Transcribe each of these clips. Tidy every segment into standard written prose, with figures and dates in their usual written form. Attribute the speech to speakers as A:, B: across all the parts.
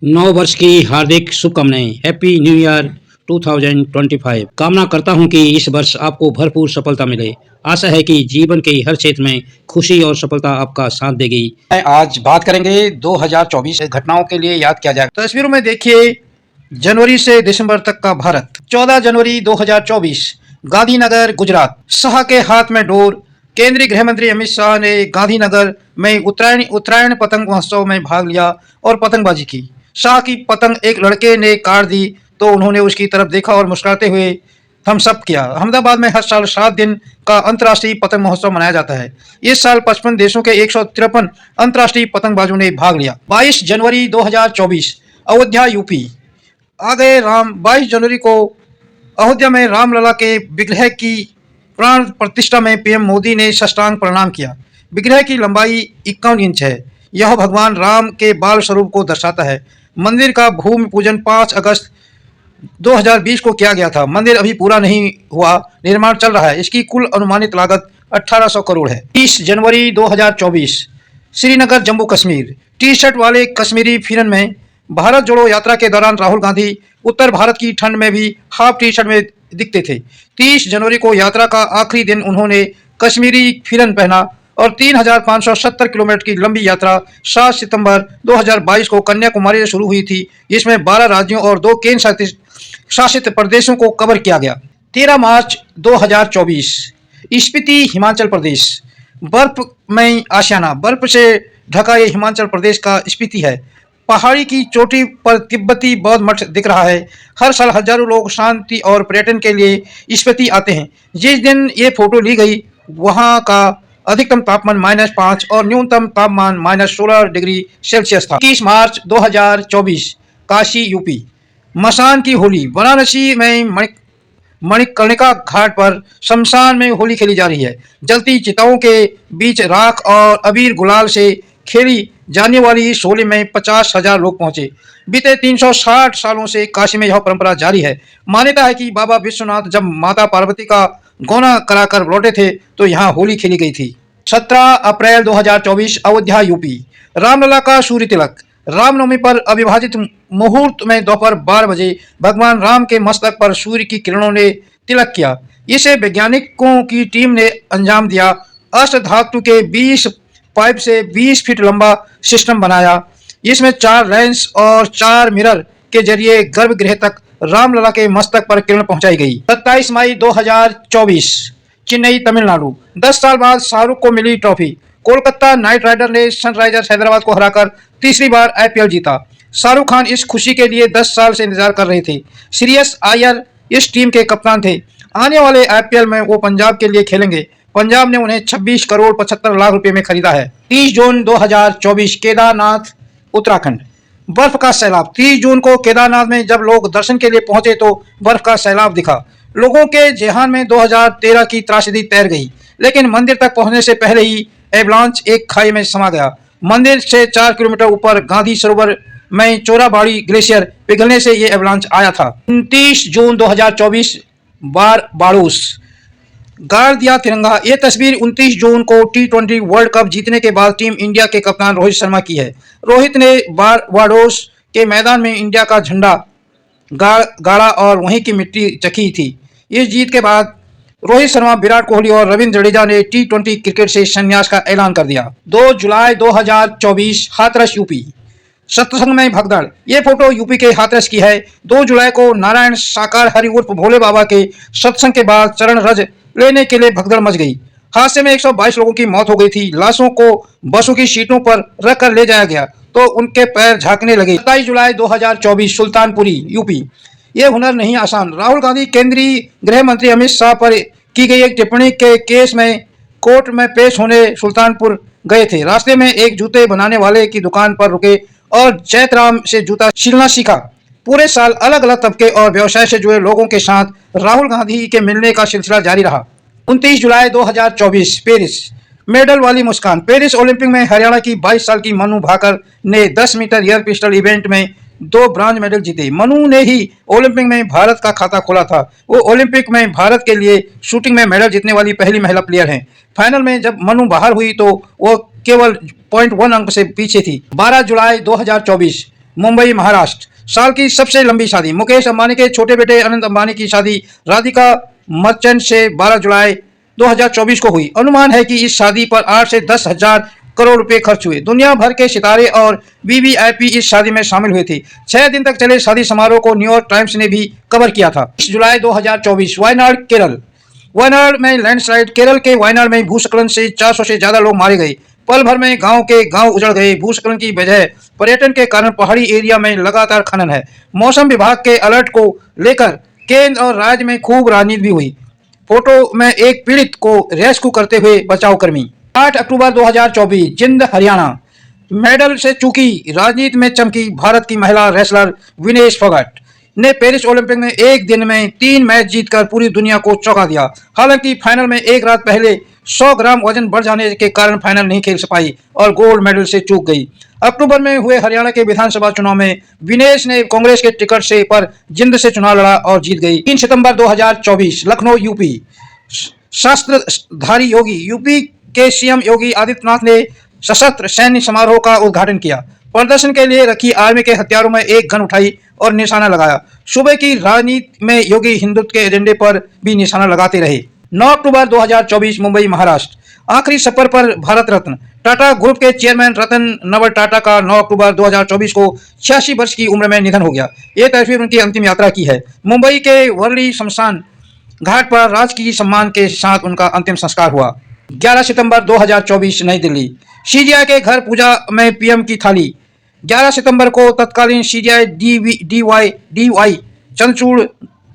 A: नव वर्ष की हार्दिक शुभकामनाएं। Happy new year 2025। कामना करता हूं कि इस वर्ष आपको भरपूर सफलता मिले। आशा है कि जीवन के हर क्षेत्र में खुशी और सफलता आपका साथ देगी।
B: आज बात करेंगे 2024 घटनाओं के लिए याद किया जाए। तस्वीरों में देखिए जनवरी से दिसंबर तक का भारत। 14 जनवरी 2024 गांधीनगर गुजरात। शाह के हाथ में डोर। केंद्रीय गृह मंत्री अमित शाह ने गांधीनगर में उत्तरायण पतंग महोत्सव में भाग लिया और पतंगबाजी की। शाह की पतंग एक लड़के ने काट दी तो उन्होंने उसकी तरफ देखा और मुस्कुराते हुए थम्स अप किया। अहमदाबाद में हर साल 7 दिन का अंतर्राष्ट्रीय पतंग महोत्सव मनाया जाता है। इस साल 55 देशों के 153 अंतर्राष्ट्रीय पतंगबाजों ने भाग लिया। 22 जनवरी 2024 अयोध्या यूपी। आ गए राम। 22 जनवरी को अयोध्या में रामलला के विग्रह की प्राण प्रतिष्ठा में पीएम मोदी ने साष्टांग प्रणाम किया। विग्रह की लंबाई 51 इंच है। यह भगवान राम के बाल स्वरूप को दर्शाता है। मंदिर का भूमि पूजन 5 अगस्त 2020 को किया गया था। मंदिर अभी पूरा नहीं हुआ, निर्माण चल रहा है। इसकी कुल अनुमानित लागत 1800 करोड़ है। 30 जनवरी 2024 श्रीनगर जम्मू कश्मीर। टी शर्ट वाले कश्मीरी फिरन में भारत जोड़ो यात्रा के दौरान राहुल गांधी उत्तर भारत की ठंड में भी हाफ टी शर्ट में दिखते थे। 30 जनवरी को यात्रा का आखिरी दिन उन्होंने कश्मीरी फिरन पहना और 3570 किलोमीटर की लंबी यात्रा 7 सितंबर 2022 को कन्याकुमारी से शुरू हुई थी, जिसमें 12 राज्यों और 2 केंद्र शासित प्रदेशों को कवर किया गया। 13 मार्च 2024 स्पीति हिमाचल प्रदेश। बर्फमय आशियाना। बर्फ से ढका ये हिमाचल प्रदेश का स्पीति है। पहाड़ी की चोटी पर तिब्बती बौद्ध मठ दिख रहा है। हर साल हजारों लोग शांति और पर्यटन के लिए स्पीति आते हैं। जिस दिन ये फोटो ली गई वहां का अधिकतम तापमान -5 और न्यूनतम तापमान -16 डिग्री सेल्सियस था। 21 मार्च 2024 काशी यूपी। मसान की होली। वाराणसी में मणिकर्णिका घाट पर शमशान में होली खेली जा रही है। जलती चिताओं के बीच राख और अबीर गुलाल से खेली जाने वाली इस होली में 50,000 लोग पहुंचे। बीते 360 सालों से काशी में यह परंपरा जारी है। मान्यता है कि बाबा विश्वनाथ जब माता पार्वती का गौना कराकर लौटे थे तो यहाँ होली खेली गई थी। 17 अप्रैल 2024 अयोध्या यूपी। रामलला का सूर्य तिलक। रामनवमी पर अविभाजित मुहूर्त में दोपहर 12 बजे भगवान राम के मस्तक पर सूर्य की किरणों ने तिलक किया। इसे वैज्ञानिकों की टीम ने अंजाम दिया। अष्ट धातु के 20 पाइप से 20 फीट लंबा सिस्टम बनाया। इसमें 4 लेंस और 4 मिरर के जरिए गर्भगृह तक रामलला के मस्तक पर किरण पहुंचाई गई। 27 मई 2024 चेन्नई तमिलनाडु। 10 साल बाद शाहरुख को मिली ट्रॉफी। कोलकाता नाइट राइडर ने सनराइजर्स हैदराबाद को हराकर तीसरी बार आईपीएल जीता। शाहरुख खान इस खुशी के लिए 10 साल से इंतजार कर रहे थे। श्रेयस अय्यर इस टीम के कप्तान थे। आने वाले आईपीएल में वो पंजाब के लिए खेलेंगे। पंजाब ने उन्हें 26 करोड़ 75 लाख रुपए में खरीदा है। 30 जून 2024 केदारनाथ उत्तराखंड। बर्फ का सैलाब। 30 जून को केदारनाथ में जब लोग दर्शन के लिए पहुंचे तो बर्फ का सैलाब दिखा। लोगों के जेहान में 2013 की त्रासदी तैर गई, लेकिन मंदिर तक पहुंचने से पहले ही एवलांच एक खाई में समा गया। मंदिर से 4 किलोमीटर ऊपर गांधी सरोवर में चोराबाड़ी ग्लेशियर पिघलने से ये एवलांच आया था। 29 जून 2024 बारूस। गाड़ दिया तिरंगा। ये तस्वीर 29 जून को T20 वर्ल्ड कप जीतने के बाद टीम इंडिया के कप्तान रोहित शर्मा की है। रोहित ने बारबाडोस के मैदान में इंडिया का झंडा गाड़ा और वहीं की मिट्टी चखी थी। इस जीत के बाद रोहित शर्मा, विराट कोहली और रविंद्र जडेजा ने T20 क्रिकेट से संन्यास का ऐलान कर दिया। 2 जुलाई 2024 हाथरस यूपी। सत्संग में भगदड़। ये फोटो यूपी के हाथरस की है। 2 जुलाई को नारायण साकार हरि उर्फ भोले बाबा के सत्संग के बाद चरण रज लेने के लिए भगदड़ मच गई। हादसे में 122 लोगों की मौत हो गई थी। लाशों को बसों की सीटों पर रखकर ले जाया गया तो उनके पैर झांकने लगे। 27 जुलाई 2024 सुल्तानपुरी यूपी। ये हुनर नहीं आसान। राहुल गांधी केंद्रीय गृह मंत्री अमित शाह पर की गई एक टिप्पणी के केस में कोर्ट में पेश होने सुल्तानपुर गए थे। रास्ते में एक जूते बनाने वाले की दुकान पर रुके और जैतराम से जूता सिलना सीखा। पूरे साल अलग अलग तबके और व्यवसाय से जुड़े लोगों के साथ राहुल गांधी के मिलने का सिलसिला जारी रहा। 29 जुलाई 2024 पेरिस। मेडल वाली मुस्कान। पेरिस ओलंपिक में हरियाणा की 22 साल की मनु भाकर ने 10 मीटर एयर पिस्टल इवेंट में 2 ब्रॉन्ज मेडल जीते। मनु ने ही ओलंपिक में भारत का खाता खोला था। वो ओलंपिक में भारत के लिए शूटिंग में मेडल जीतने वाली पहली महिला प्लेयर हैं। फाइनल में जब मनु बाहर हुई तो वो केवल 0.1 अंक से पीछे थी। 12 जुलाई 2024 मुंबई महाराष्ट्र। साल की सबसे लंबी शादी, मुकेश अंबानी के छोटे बेटे अनंत अंबानी की शादी राधिका मर्चेंट से 12 जुलाई 2024 को हुई। अनुमान है कि इस शादी पर 8 से 10 हजार करोड़ रुपए खर्च हुए। दुनिया भर के सितारे और वीवीआईपी इस शादी में शामिल हुए थे। 6 दिन तक चले शादी समारोह को न्यूयॉर्क टाइम्स ने भी कवर किया था। 20 जुलाई 2024 वायनाड केरल। वायनाड में लैंडस्लाइड, केरल के वायनाड में भूस्खलन से 400 से ज्यादा लोग मारे गए। पल भर में गांव के गांव उजड़ गए। भूस्खलन की वजह पर्यटन के कारण पहाड़ी एरिया में लगातार खनन है। मौसम विभाग के अलर्ट को लेकर केंद्र और राज्य में खूब राजनीति भी हुई। फोटो में एक पीड़ित को रेस्क्यू करते हुए बचाव कर्मी। 8 अक्टूबर 2024 जिंद हरियाणा। मेडल से चूकी, राजनीति में चमकी भारत की महिला रेसलर विनेश फोगाट ने पेरिस ओलंपिक में एक दिन में 3 मैच जीतकर पूरी दुनिया को चौंका दिया। हालांकि फाइनल में एक रात पहले 100 ग्राम वजन बढ़ जाने के कारण फाइनल नहीं खेल पाई और गोल्ड मेडल से चूक गई। अक्टूबर में हुए हरियाणा के विधानसभा चुनाव में विनेश ने कांग्रेस के टिकट से पर जिंद से चुनाव लड़ा और जीत गई। 3 सितंबर 2024 लखनऊ यूपी। शस्त्रधारी योगी। यूपी के सीएम योगी आदित्यनाथ ने सशस्त्र सैन्य समारोह का उद्घाटन किया। प्रदर्शन के लिए रखी आर्मी के हथियारों में एक गन उठाई और निशाना लगाया। सुबह की राजनीति में योगी हिंदुत्व के एजेंडे पर भी निशाना लगाते रहे। 9 अक्टूबर 2024 मुंबई महाराष्ट्र। आखिरी सफर पर भारत रत्न। टाटा ग्रुप के चेयरमैन रतन नवल टाटा का 9 अक्टूबर 2024 को 86 वर्ष की उम्र में निधन हो गया। ये तस्वीर उनकी अंतिम यात्रा की है। मुंबई के वर्ली शमशान घाट पर राजकीय सम्मान के साथ उनका अंतिम संस्कार हुआ। 11 सितंबर 2024 नई दिल्ली। सीजीआई के घर पूजा में पीएम की थाली। 11 सितंबर को तत्कालीन सीजीआई डीवाई चंद्रचूड़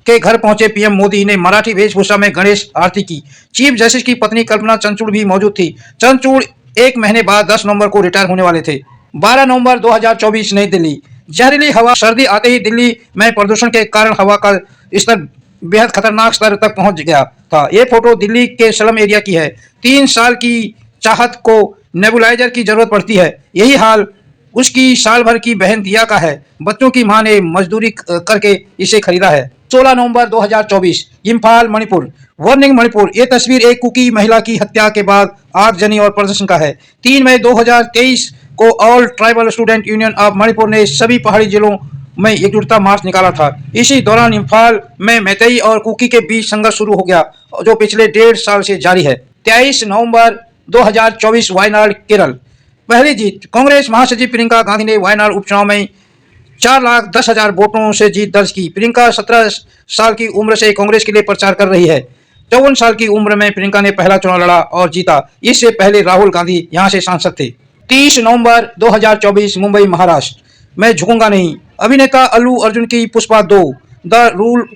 B: के घर पहुंचे पीएम मोदी ने मराठी वेशभूषा में गणेश आरती की। चीफ जस्टिस की पत्नी कल्पना चंद्रचूड़ भी मौजूद थी। चंद्रचूड़ 1 महीने बाद 10 नवंबर को रिटायर होने वाले थे। 12 नवंबर 2024 नई दिल्ली। जहरीली हवा। सर्दी आते ही दिल्ली में प्रदूषण के कारण हवा का स्तर बेहद खतरनाक स्तर तक पहुंच गया था। ये फोटो दिल्ली के स्लम एरिया की है। 3 साल की चाहत को नेबुलाइजर की जरूरत पड़ती है। यही हाल उसकी साल भर की बहन दिया का है। बच्चों की मां ने मजदूरी करके इसे खरीदा है। 16 नवंबर 2024 इम्फाल मणिपुर। वार्निंग मणिपुर। ये तस्वीर एक कुकी महिला की हत्या के बाद आगजनी और प्रदर्शन का है। 3 मई 2023 को all tribal student union of Manipur ने सभी पहाड़ी जिलों में एकजुटता मार्च निकाला था। इसी दौरान इम्फाल में मैतेई और कुकी के बीच संघर्ष शुरू हो गया जो पिछले 1.5 साल से जारी है। 23 नवंबर 2024 वायनाड केरल। पहली जीत। कांग्रेस महासचिव प्रियंका गांधी ने वायनाड उपचुनाव में 4,10,000 वोटों से जीत दर्ज की। प्रियंका 17 साल की उम्र से कांग्रेस के लिए प्रचार कर रही है। 54 साल की उम्र में प्रियंका ने पहला चुनाव लड़ा और जीता। इससे पहले राहुल गांधी यहां से सांसद थे। 30 नवंबर 2024 मुंबई महाराष्ट्र। मैं झुकूंगा नहीं। अभिनेता अल्लू अर्जुन की पुष्पा 2 द रूल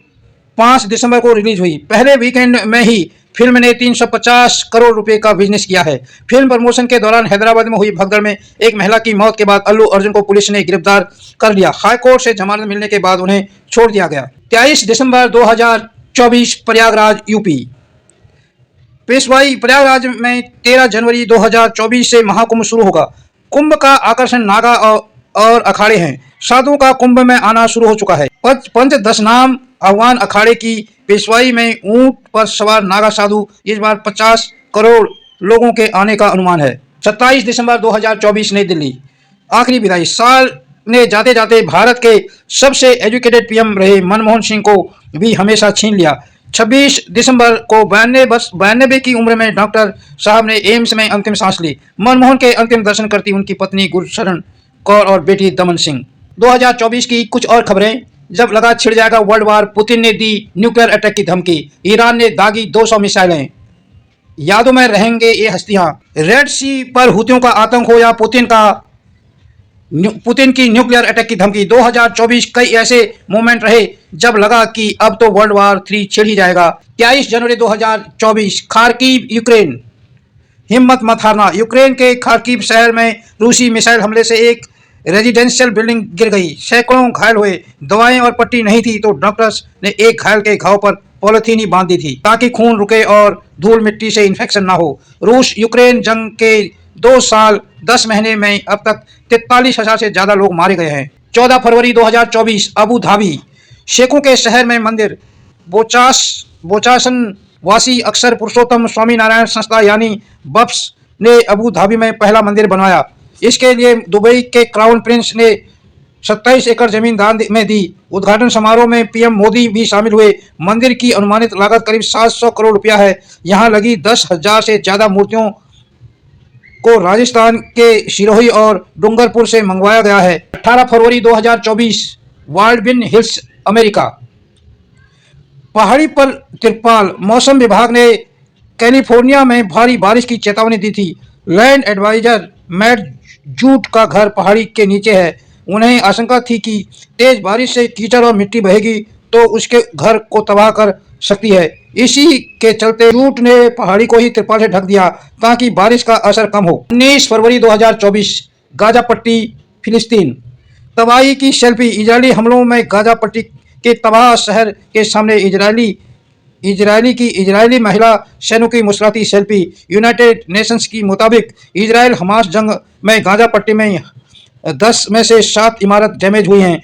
B: 5 दिसंबर को रिलीज हुई। पहले वीकेंड में ही फिल्म ने 350 करोड़ रुपए का बिजनेस किया है। फिल्म प्रमोशन के दौरान हैदराबाद में हुई भगदड़ में एक महिला की मौत के बाद अल्लू अर्जुन को पुलिस ने गिरफ्तार कर लिया। हाईकोर्ट से जमानत मिलने के बाद उन्हें छोड़ दिया गया। 23 दिसंबर 2024 प्रयागराज यूपी। पेशवाई। प्रयागराज में 13 जनवरी 2024 से महाकुंभ शुरू होगा। कुंभ का आकर्षण नागा और अखाड़े हैं। साधुओं का कुंभ में आना शुरू हो चुका है। पंचदश नाम अफगान अखाड़े की पेशवाई में ऊंट पर सवार नागा साधु इस बार 50 करोड़ लोगों के आने का अनुमान है। 27 दिसंबर 2024 नई दिल्ली। आखिरी विदाई। साल ने जाते जाते भारत के सबसे एजुकेटेड पीएम रहे मनमोहन सिंह को भी हमेशा छीन लिया। 26 दिसंबर को 92 की उम्र में डॉक्टर साहब ने एम्स में अंतिम सांस ली। मनमोहन के अंतिम दर्शन करती उनकी पत्नी गुरशरण कौर और बेटी दमन सिंह। 2024 की कुछ और खबरें। जब लगा छिड़ जाएगा वर्ल्ड वार, पुतिन ने दी न्यूक्लियर अटैक की धमकी। ईरान ने दागी 200 मिसाइलें। यादों में रहेंगे ये हस्तियां। रेड सी पर हुतियों का आतंक हो या पुतिन की न्यूक्लियर अटैक की धमकी। 2024 कई ऐसे मोमेंट रहे जब लगा कि अब तो वर्ल्ड वार 3 छिड़ ही जाएगा। 23 जनवरी 2024 खार्किव यूक्रेन। हिम्मत मत हारना। यूक्रेन के खार्किव शहर में रूसी मिसाइल हमले से एक रेजिडेंशियल बिल्डिंग गिर गई। सैकड़ों घायल हुए। दवाएं और पट्टी नहीं थी तो डॉक्टर्स ने एक घायल के घाव पर पॉलिथीन ही बांध दी थी ताकि खून रुके और धूल मिट्टी से इन्फेक्शन ना हो। रूस यूक्रेन जंग के 2 साल 10 महीने में अब तक 43,000 से ज्यादा लोग मारे गए हैं। 14 फरवरी 2024 अबू धाबी। शेखों के शहर में मंदिर। बोचासन वासी अक्षर पुरुषोत्तम स्वामी नारायण संस्था यानी बप्स ने अबू धाबी में पहला मंदिर बनवाया। इसके लिए दुबई के क्राउन प्रिंस ने 27 एकड़ जमीन दान में दी। उद्घाटन समारोह में पीएम मोदी भी शामिल हुए। मंदिर की अनुमानित लागत करीब 700 करोड़ रुपया है। यहाँ लगी 10,000 से ज्यादा मूर्तियों को राजस्थान के सिरोही और डूंगरपुर से मंगवाया गया है। 18 फरवरी 2024 वाल्डविन हिल्स अमेरिका। पहाड़ी पर तिरपाल। मौसम विभाग ने कैलिफोर्निया में भारी बारिश की चेतावनी दी थी। लैंड एडवाइजर मैट जूट का घर पहाड़ी के नीचे है। उन्हें आशंका थी कि तेज बारिश से कीचड़ और मिट्टी बहेगी तो उसके घर को तबाह कर सकती है। इसी के चलते जूट ने पहाड़ी को ही तिरपाल से ढक दिया ताकि बारिश का असर कम हो। 19 फरवरी 2024 गाजा पट्टी फिलिस्तीन। तबाही की सेल्फी। इजरायली हमलों में गाजा पट्टी के तबाह शहर के सामने इजरायली महिला सैनिकों की मुस्कुराती सेल्फी। यूनाइटेड नेशंस की मुताबिक इजरायल हमास जंग में गाजा पट्टी में 10 में से 7 इमारत डैमेज हुई हैं।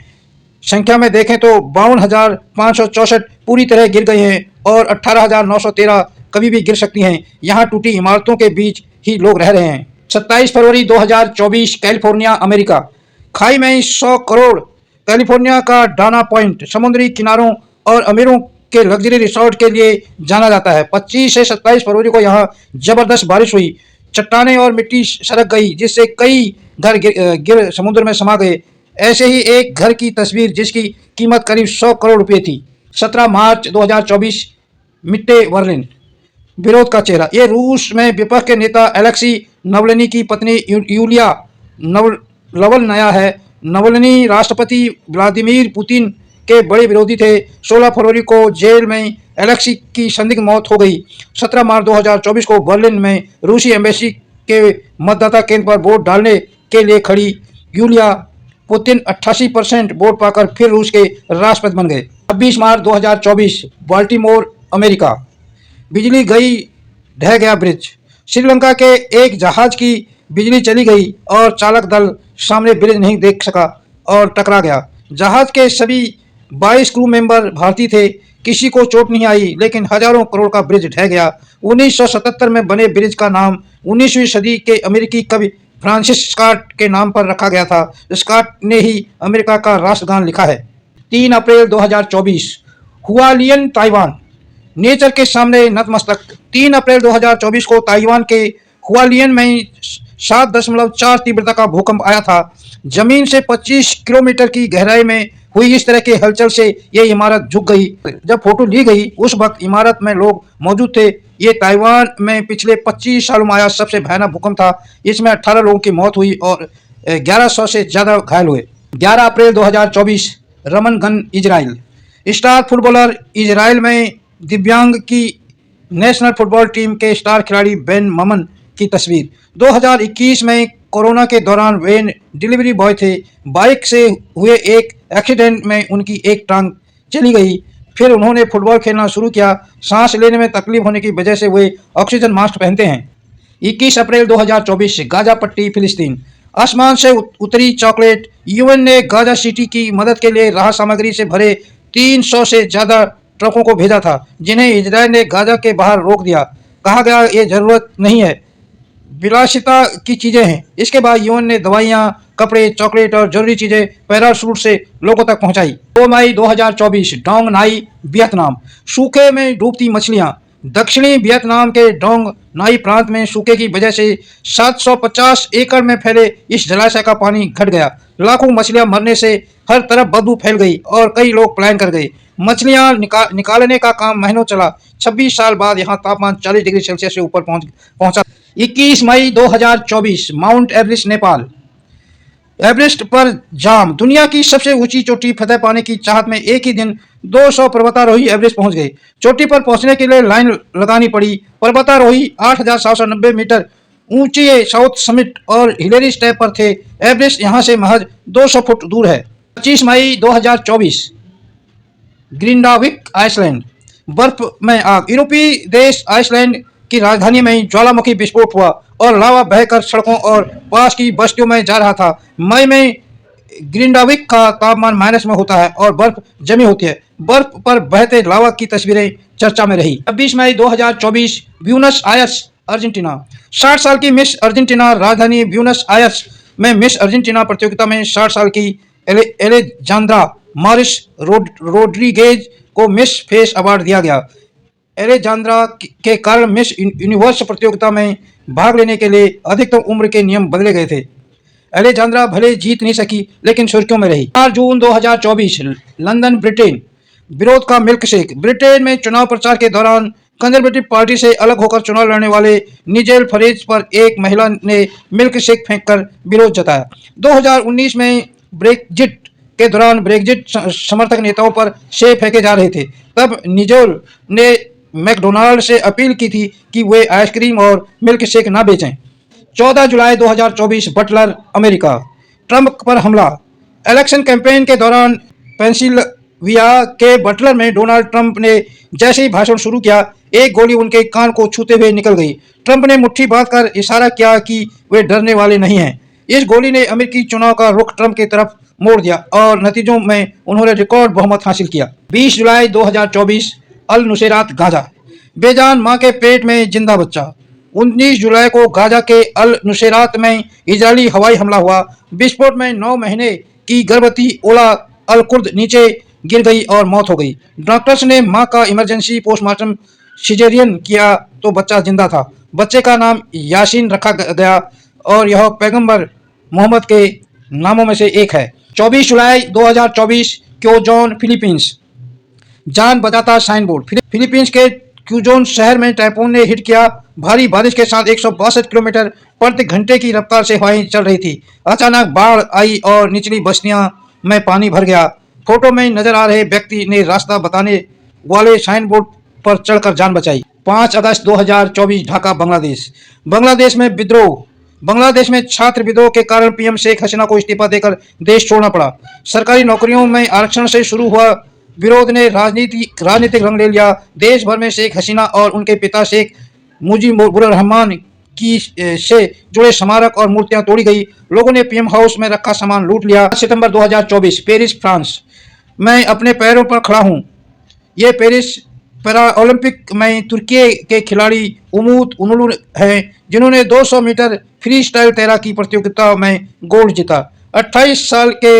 B: संख्या में देखें तो 52,564 पूरी तरह गिर गई हैं और 18,913 कभी भी गिर सकती हैं। यहाँ टूटी इमारतों के बीच ही लोग रह रहे हैं। 27 फरवरी 2024 कैलिफोर्निया अमेरिका। खाई में 100 करोड़। कैलिफोर्निया का डाना पॉइंट समुद्री किनारों और अमीरों के लग्जरी रिसोर्ट के लिए जाना जाता है। 25 से 27 फरवरी को यहाँ जबरदस्त बारिश हुई। चट्टानें और मिट्टी सरक गई जिससे कई घर गिर समुद्र में समा गए। ऐसे ही एक घर की तस्वीर जिसकी कीमत करीब 100 करोड़ रुपए थी। 17 मार्च 2024 मिट्टे वर्लिन। विरोध का चेहरा। ये रूस में विपक्ष के नेता एलेक्सी नवलनी की पत्नी यूलिया नवलनाया है। नवलनी राष्ट्रपति व्लादिमीर पुतिन के बड़े विरोधी थे। 16 फरवरी को जेल में एलेक्सी की संदिग्ध मौत हो गई। 17 मार्च 2024 को बर्लिन में रूसी एम्बेसी के मतदाता केंद्र पर वोट डालने के लिए खड़ी यूलिया पुतिन 88% वोट पाकर फिर रूस के राष्ट्रपति बन गए। 26 मार्च 2024 बाल्टीमोर अमेरिका। बिजली गई, ढह गया ब्रिज। श्रीलंका के एक जहाज की बिजली चली गई और चालक दल सामने ब्रिज नहीं देख सका और टकरा गया। जहाज के सभी 22 क्रू मेंबर भारतीय थे। किसी को चोट नहीं आई लेकिन हजारों करोड़ का ब्रिज ढह गया। 1977 में बने ब्रिज का नाम 19वीं सदी के अमेरिकी कवि फ्रांसिस स्कॉट के नाम पर रखा गया था। स्कॉट ने ही अमेरिका का राष्ट्रगान लिखा है। 3 अप्रैल 2024 हुआलियन ताइवान। नेचर के सामने नतमस्तक। 3 अप्रैल 2024 को ताइवान के हुआलियन में 7.4 तीव्रता का भूकंप आया था। जमीन से 25 किलोमीटर की गहराई में हुई इस तरह के हलचल से ये इमारत झुक गई। जब फोटो ली गई उस वक्त इमारत में लोग मौजूद थे। ये ताइवान में पिछले 25 सालों में आया सबसे भयानक भूकंप था। इसमें 18 लोगों की मौत हुई और 1100 से ज़्यादा घायल हुए। 11 अप्रैल 2024 Raman gun Israel. Star footballer. Israel में दिव्यांग की नेशनल फुटबॉल टीम के स्टार खिलाड़ी बेन ममन की तस्वीर। 2021 में कोरोना के दौरान वेन डिलीवरी बॉय थे। बाइक से हुए एक एक्सीडेंट में उनकी एक टांग चली गई। फिर उन्होंने फुटबॉल खेलना शुरू किया। सांस लेने में तकलीफ होने की वजह से वे ऑक्सीजन मास्क पहनते हैं। 21 अप्रैल 2024 गाजा पट्टी फिलिस्तीन। आसमान से उतरी चॉकलेट। यूएन ने गाजा सिटी की मदद के लिए राहत सामग्री से भरे 300 से ज़्यादा ट्रकों को भेजा था जिन्हें इजरायल ने गाजा के बाहर रोक दिया। कहा गया ये ज़रूरत नहीं है, विलासिता की चीज़ें हैं। इसके बाद यूएन ने दवाइयाँ, कपड़े, चॉकलेट और जरूरी चीज़ें पैराशूट से लोगों तक पहुंचाई। 2 मई 2024 डोंग नाई वियतनाम। सूखे में डूबती मछलियाँ। दक्षिणी वियतनाम के डोंग नाई प्रांत में सूखे की वजह से 750 एकड़ में फैले इस जलाशय का पानी घट गया। लाखों मछलियां मरने से हर तरफ बदबू फैल गई और कई लोग पलायन कर गए। मछलियां निकालने का काम महीनों चला। 26 साल बाद यहाँ तापमान 40 डिग्री सेल्सियस से ऊपर पहुंचा। 21 मई 2024 माउंट एवरेस्ट नेपाल। एवरेस्ट पर जाम। दुनिया की सबसे ऊंची चोटी फतह पाने की चाहत में एक ही दिन 200 पर्वतारोही एवरेस्ट पहुंच गए। चोटी पर पहुंचने के लिए लाइन लगानी पड़ी। पर्वतारोही 8,790 मीटर ऊंची साउथ समिट और हिलेरी स्टेप पर थे। एवरेस्ट यहां से महज 200 फुट दूर है। 25 मई 2024 ग्रिंडाविक आइसलैंड। बर्फ में आग। यूरोपीय देश आइसलैंड की राजधानी में ज्वालामुखी विस्फोट हुआ और लावा बहकर सड़कों और पास की बस्तियों में जा रहा था। मई में ग्रिंडाविक का तापमान माइनस में होता है और बर्फ जमी होती है। बर्फ पर बहते लावा की तस्वीरें चर्चा में रही। 26 मई 2024 ब्यूनस आयर्स अर्जेंटीना। 60 साल की मिस अर्जेंटीना राजधानी ब्यूनस आयर्स में मिस अर्जेंटीना प्रतियोगिता में 60 साल की एलेजांद्रा मॉरिस रोड्रिगेज को मिस फेस अवार्ड दिया गया। एलेजांद्रा के कारण मिस यूनिवर्स प्रतियोगिता में भाग लेने के लिए अधिकतम उम्र के नियम बदले गए थे। एलेजांद्रा भले जीत नहीं सकी लेकिन सुर्खियों में रही। 4 जून 2024 लंदन, ब्रिटेन। विरोध का मिल्क शेक। ब्रिटेन में चुनाव प्रचार के दौरान कंजर्वेटिव पार्टी से अलग होकर चुनाव लड़ने वाले निजेल फरेज पर एक महिला ने मिल्क शेक फेंककर विरोध जताया। 2019 में ब्रेक्जिट के दौरान ब्रेक्जिट समर्थक नेताओं पर सेब फेंके जा रहे थे। तब निजेल ने मैकडोनाल्ड से अपील की थी कि वे आइसक्रीम और मिल्क शेक ना बेचें। 14 जुलाई 2024 बटलर, अमेरिका। ट्रंप पर हमला। इलेक्शन कैंपेन के दौरान पेंसिल्वेनिया के बटलर में डोनाल्ड ट्रंप ने जैसे ही भाषण शुरू किया, एक गोली उनके कान को छूते हुए निकल गई। ट्रंप ने मुट्ठी बांधकर इशारा किया कि वे डरने वाले नहीं हैं। इस गोली ने अमेरिकी चुनाव का रुख ट्रंप की तरफ मोड़ दिया और नतीजों में उन्होंने रिकॉर्ड बहुमत हासिल किया। 20 जुलाई 2024 अल नुसेरात, गाजा। बेजान मां के पेट में जिंदा बच्चा। 19 जुलाई को गाजा के अल नुसेरात में इजरायली हवाई हमला हुआ। विस्फोट में 9 महीने की गर्भवती ओला अल कुर्द नीचे गिर गई और मौत हो गई। डॉक्टर्स ने मां का इमरजेंसी पोस्टमार्टम सिजेरियन किया तो बच्चा जिंदा था। बच्चे का नाम यासीन रखा गया और यह पैगंबर मोहम्मद के नामों में से एक है। 24 जुलाई 2024 क्यूजोन, फिलीपींस। जान बचाता साइन बोर्ड। फिलीपींस के क्यूजोन शहर में टाइफून ने हिट किया। भारी बारिश के साथ 162 किलोमीटर प्रति घंटे की रफ्तार से हवाएं चल रही थी। अचानक बाढ़ आई और निचली बस्तियां में पानी भर गया। फोटो में नजर आ रहे व्यक्ति ने रास्ता बताने वाले साइन बोर्ड पर चढ़कर जान बचाई। 5 अगस्त 2024 ढाका, बांग्लादेश। बांग्लादेश में विद्रोह। बांग्लादेश में छात्र विद्रोह के कारण पीएम शेख हसीना को इस्तीफा देकर देश छोड़ना पड़ा। सरकारी नौकरियों में आरक्षण से शुरू हुआ विरोध ने राजनीतिक रंग ले लिया। देश भर में शेख हसीना और उनके पिता शेख मुजीबुर रहमान की से जुड़े स्मारक और मूर्तियां तोड़ी गई। लोगों ने पीएम हाउस में रखा सामान लूट लिया। सितंबर 2024 पेरिस, फ्रांस। मैं अपने पैरों पर खड़ा हूं। ये पेरिस पैरा ओलंपिक में तुर्की के खिलाड़ी उमूद उनुलू हैं जिन्होंने 200 मीटर फ्री स्टाइल तैराकी प्रतियोगिता में गोल्ड जीता। 28 साल के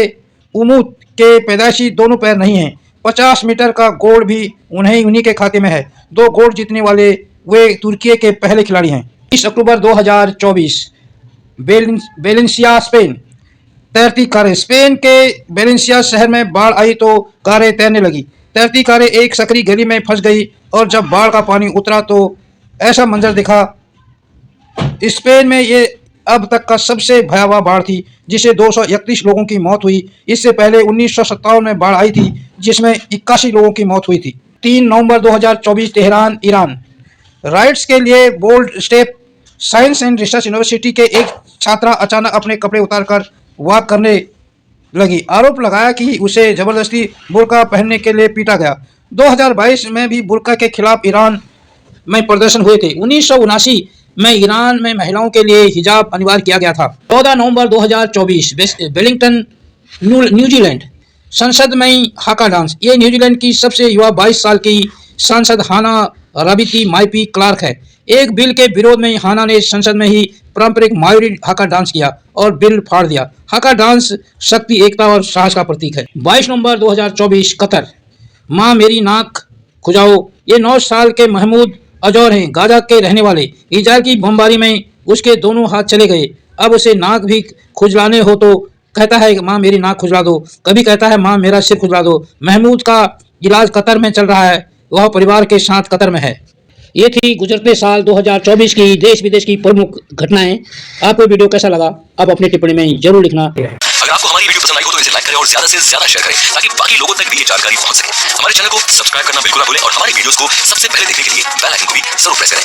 B: उमूद के पैदाइशी दोनों पैर नहीं हैं। 50 मीटर का गोल्ड भी उन्हीं के खाते में है। 2 गोल्ड जीतने वाले वे तुर्की के पहले खिलाड़ी हैं। 20 अक्टूबर 2024 वेलेंसिया, स्पेन। तैरती कारें। स्पेन के वेलेंसिया शहर में बाढ़ आई तो कारें तैरने लगी। तैरती कारें एक सकरी गली में फंस गई और जब बाढ़ का पानी उतरा तो ऐसा मंजर दिखा। स्पेन में ये अब तक का सबसे भयावह बाढ़ थी जिससे 231 लोगों की मौत हुई। इससे पहले 1957 में बाढ़ आई थी जिसमें 81 लोगों की मौत हुई थी। 3 नवंबर 2024 तेहरान, ईरान। राइट्स के लिए bold step. Science and research university के एक छात्रा अचानक अपने कपड़े उतारकर वॉक करने लगी। आरोप लगाया कि उसे जबरदस्ती बुर्का पहनने के लिए पीटा गया। 2022 में भी बुर्का के खिलाफ ईरान में प्रदर्शन हुए थे। 1979 में ईरान में महिलाओं के लिए हिजाब अनिवार्य किया गया था। 14 नवंबर 2024 वेलिंगटन, न्यूजीलैंड। संसद में हाका डांस। ये न्यूजीलैंड की सबसे युवा 22 साल की सांसद हाना रबिती माइपी क्लार्क है। एक बिल के विरोध में हाना ने संसद में ही पारंपरिक मायोरी हाका डांस किया और बिल फाड़ दिया। हाका डांस शक्ति, एकता और साहस का प्रतीक है। 22 नवंबर 2024 कतर। माँ मेरी नाक खुजाओ। ये 9 साल के महमूद अजौर हैं, गाजा के रहने वाले। इजराइल की बमबारी में उसके दोनों हाथ चले गए। अब उसे नाक भी खुजलाने हो तो कहता है माँ मेरी नाक खुजला दो, कभी कहता है माँ मेरा सिर खुजला दो। महमूद का इलाज कतर में चल रहा है। वह परिवार के साथ कतर में है। ये थी गुजरते साल 2024 की देश विदेश की प्रमुख घटनाएं। आपको वीडियो कैसा लगा आप अपनी टिप्पणी में जरूर लिखना।
C: अगर आपको हमारी वीडियो पसंद आई हो तो इसे लाइक करें और ज्यादा से ज्यादा शेयर करें ताकि बाकी लोगों तक भी ये जानकारी पहुंच सके। हमारे चैनल को सब्सक्राइब करना बिल्कुल ना भूलें और हमारी वीडियोस को सबसे पहले देखने के लिए बेल आइकन को भी जरूर प्रेस करें।